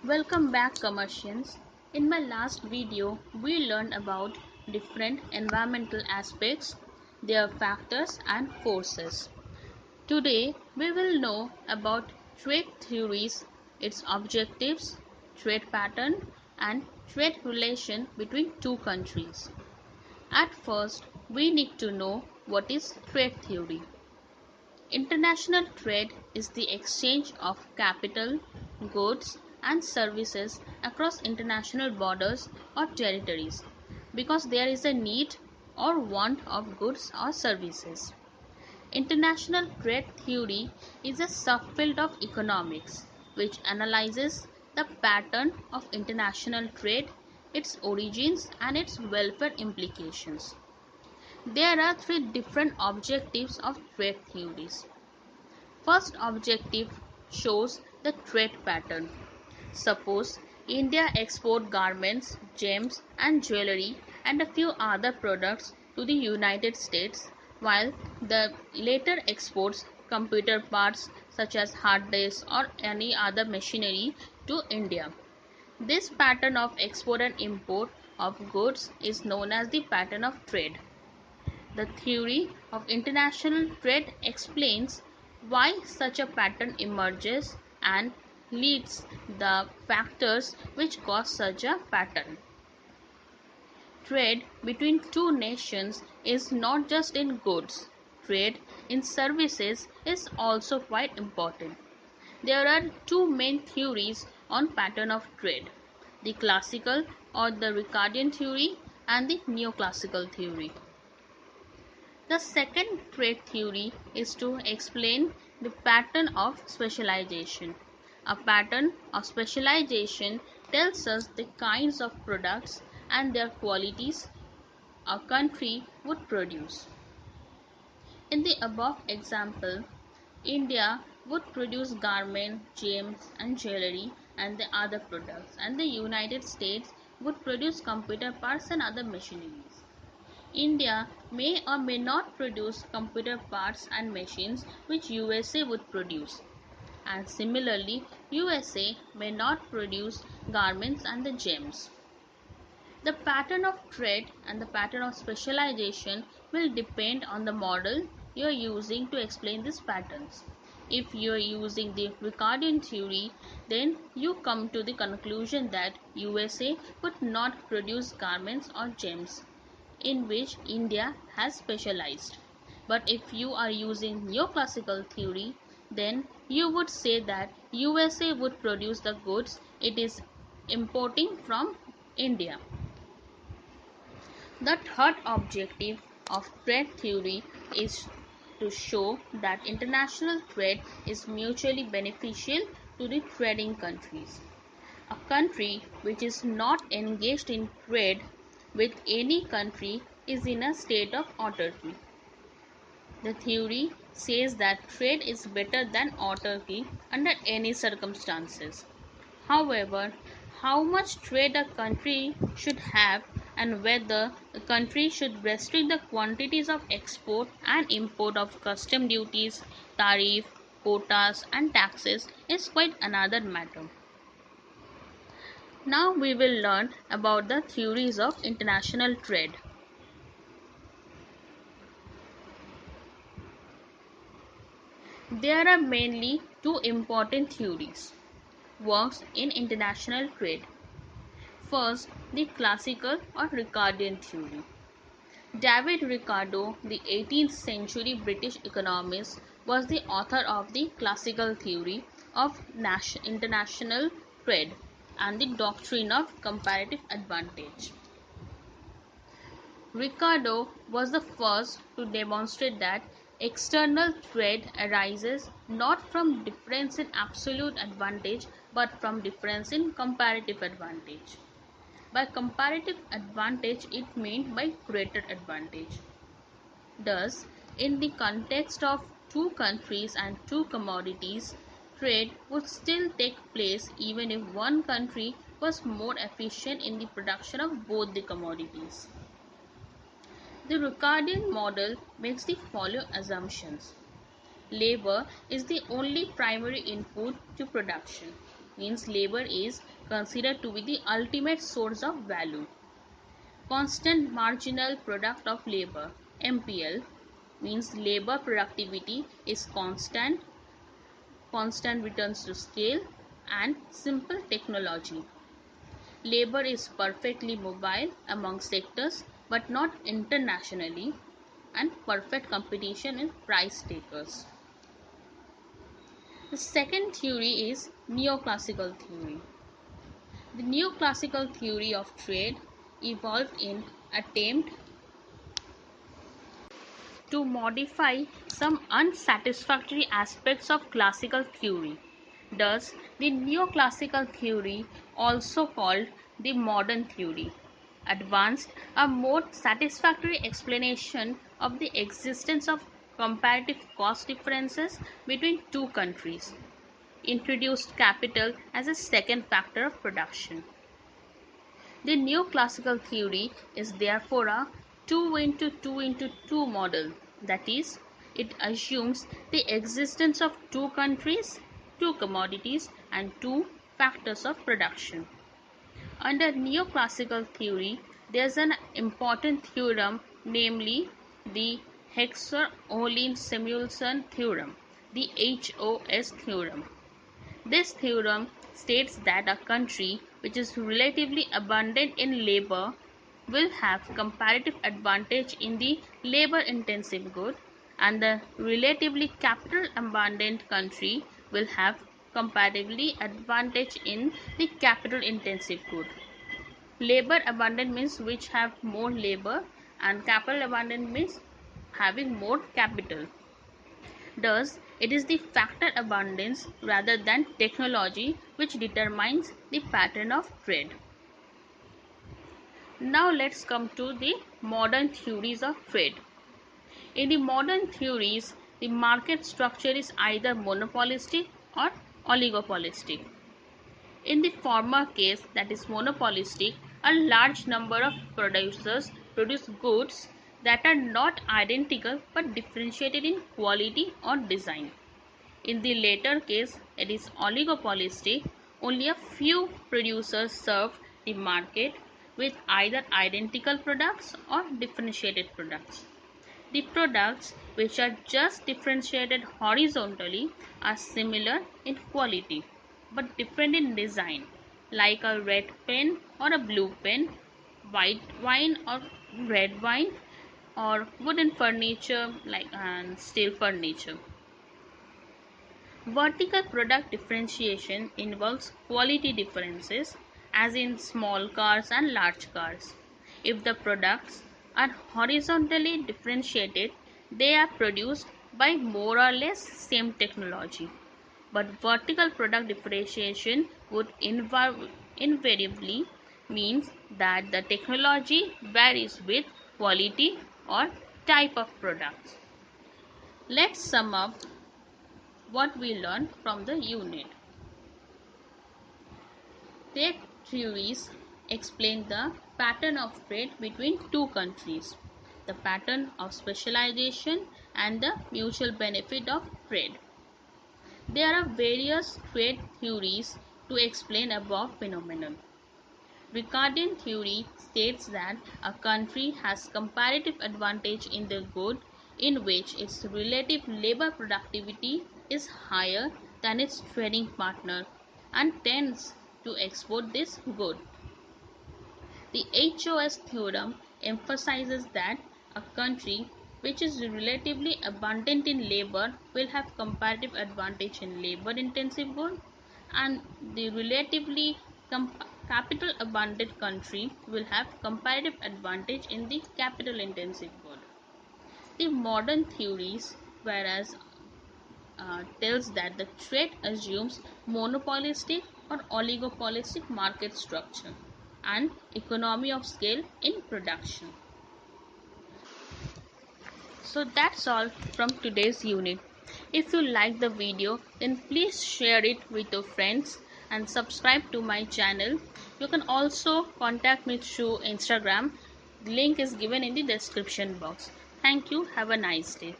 Welcome back, Commercians. In my last video, we learned about different environmental aspects, their factors and forces. Today, we will know about trade theories, its objectives, trade pattern, and trade relation between two countries. At first, we need to know what is trade theory. International trade is the exchange of capital, goods, and services across international borders or territories because there is a need or want of goods or services. International trade theory is a subfield of economics which analyzes the pattern of international trade, its origins, and its welfare implications. There are three different objectives of trade theories. First objective shows the trade pattern. Suppose India export garments, gems and jewelry and a few other products to the United States while the latter exports computer parts such as hard disks or any other machinery to India. This pattern of export and import of goods is known as the pattern of trade. The theory of international trade explains why such a pattern emerges and lists the factors which cause such a pattern. Trade between two nations is not just in goods. Trade in services is also quite important. There are two main theories on pattern of trade: the classical or the Ricardian theory and the neoclassical theory. The second trade theory is to explain the pattern of specialization. A pattern of specialization tells us the kinds of products and their qualities a country would produce. In the above example, India would produce garments, gems and jewelry and the other products, and the United States would produce computer parts and other machineries. India may or may not produce computer parts and machines which USA would produce, and similarly USA may not produce garments and the gems. The pattern of trade and the pattern of specialization will depend on the model you are using to explain these patterns. If you are using the Ricardian theory, then you come to the conclusion that USA would not produce garments or gems in which India has specialized. But if you are using neoclassical theory, then you would say that USA would produce the goods it is importing from India. The third objective of trade theory is to show that international trade is mutually beneficial to the trading countries. A country which is not engaged in trade with any country is in a state of autarky. The theory says that trade is better than autarky under any circumstances. However, how much trade a country should have and whether a country should restrict the quantities of export and import of custom duties, tariff, quotas and taxes is quite another matter. Now we will learn about the theories of international trade. There are mainly two important theories works in international trade. First, the classical or Ricardian theory. David Ricardo, the 18th century British economist, was the author of the classical theory of international trade and the doctrine of comparative advantage. Ricardo was the first to demonstrate that external trade arises not from difference in absolute advantage but from difference in comparative advantage. By comparative advantage, it meant by greater advantage. Thus, in the context of two countries and two commodities, trade would still take place even if one country was more efficient in the production of both the commodities. The Ricardian model makes the following assumptions. Labor is the only primary input to production. means labor is considered to be the ultimate source of value. Constant marginal product of labor, MPL, means labor productivity is constant returns to scale, and simple technology. Labor is perfectly mobile among sectors but not internationally, and perfect competition in price takers. The second theory is neoclassical theory. The neoclassical theory of trade evolved in attempt to modify some unsatisfactory aspects of classical theory. Thus, the neoclassical theory, also called the modern theory, advanced a more satisfactory explanation of the existence of comparative cost differences between two countries, introduced capital as a second factor of production. The neoclassical theory is therefore a 2 into 2 into 2 model, that is, it assumes the existence of two countries, two commodities, and two factors of production. Under neoclassical theory, there is an important theorem, namely the Hexer-Ohlin-Samuelson theorem, the HOS theorem. This theorem states that a country which is relatively abundant in labor will have comparative advantage in the labor-intensive good, and the relatively capital-abundant country will have comparatively advantage in the capital-intensive good. Labor-abundant means which have more labor, and capital-abundant means having more capital. Thus, it is the factor abundance rather than technology which determines the pattern of trade. Now let's come to the modern theories of trade. In the modern theories, the market structure is either monopolistic or oligopolistic. In the former case, that is monopolistic, a large number of producers produce goods that are not identical but differentiated in quality or design. In the latter case, it is oligopolistic, only a few producers serve the market with either identical products or differentiated products. The products which are just differentiated horizontally are similar in quality but different in design, like a red pen or a blue pen, white wine or red wine, or wooden furniture and steel furniture. Vertical product differentiation involves quality differences, as in small cars and large cars. If the products are horizontally differentiated, they are produced by more or less same technology. But vertical product differentiation would invariably means that the technology varies with quality or type of products. Let's sum up what we learned from the unit. Trade theories explain the pattern of trade between two countries, the pattern of specialization, and the mutual benefit of trade. There are various trade theories to explain above phenomenon. Ricardian theory states that a country has comparative advantage in the good in which its relative labor productivity is higher than its trading partner and tends to export this good. The HOS theorem emphasizes that a country which is relatively abundant in labor will have comparative advantage in labor intensive good, and the relatively capital abundant country will have comparative advantage in the capital intensive good. The modern theories whereas tells that the trade assumes monopolistic or oligopolistic market structure and economy of scale in production. So that's all from today's unit. If you like the video, then please share it with your friends and subscribe to my channel. You can also contact me through Instagram. The link is given in the description box. Thank you. Have a nice day.